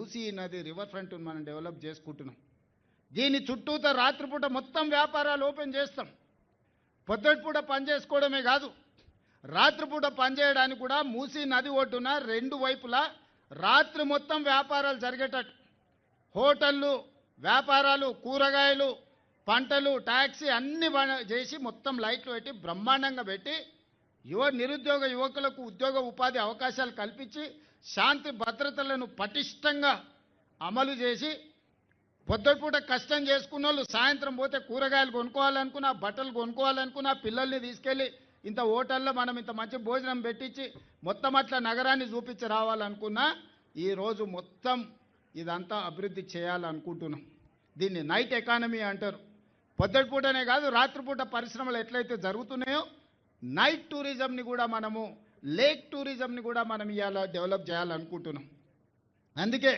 మూసీ నది river front మనం develop చేసుకుంటున్నాం. దీని చుట్టూతో రాత్రిపూట మొత్తం వ్యాపారాలు ఓపెన్ చేస్తాం. పొద్దుటిపూట పని చేసుకోవడమే కాదు, రాత్రిపూట పనిచేయడానికి కూడా మూసీ నది ఒడ్డున రెండు వైపులా రాత్రి మొత్తం వ్యాపారాలు జరిగేటట్టు హోటళ్ళు, వ్యాపారాలు, కూరగాయలు, పంటలు, ట్యాక్సీ అన్ని చేసి మొత్తం లైట్లు పెట్టి బ్రహ్మాండంగా పెట్టి నిరుద్యోగ యువకులకు ఉద్యోగ ఉపాధి అవకాశాలు కల్పించి శాంతి భద్రతలను పటిష్టంగా అమలు చేసి పొద్దుపూట కష్టం చేసుకున్న వాళ్ళు సాయంత్రం పోతే కూరగాయలు కొనుక్కోవాలనుకున్నా, బట్టలు కొనుక్కోవాలనుకున్నా, పిల్లల్ని తీసుకెళ్ళి ఇంత హోటల్లో మనం ఇంత మంచి భోజనం పెట్టించి మొత్తం అట్లా నగరాన్ని చూపించి రావాలనుకున్నా ఈరోజు మొత్తం ఇదంతా అభివృద్ధి చేయాలనుకుంటున్నాం. దీన్ని నైట్ ఎకానమీ అంటారు. పొద్దుటిపూటనే కాదు, రాత్రిపూట పరిశ్రమలు ఎట్లయితే జరుగుతున్నాయో నైట్ టూరిజంని కూడా మనము, లేక్ టూరిజంని కూడా మనం ఇవాళ డెవలప్ చేయాలనుకుంటున్నాం. అందుకే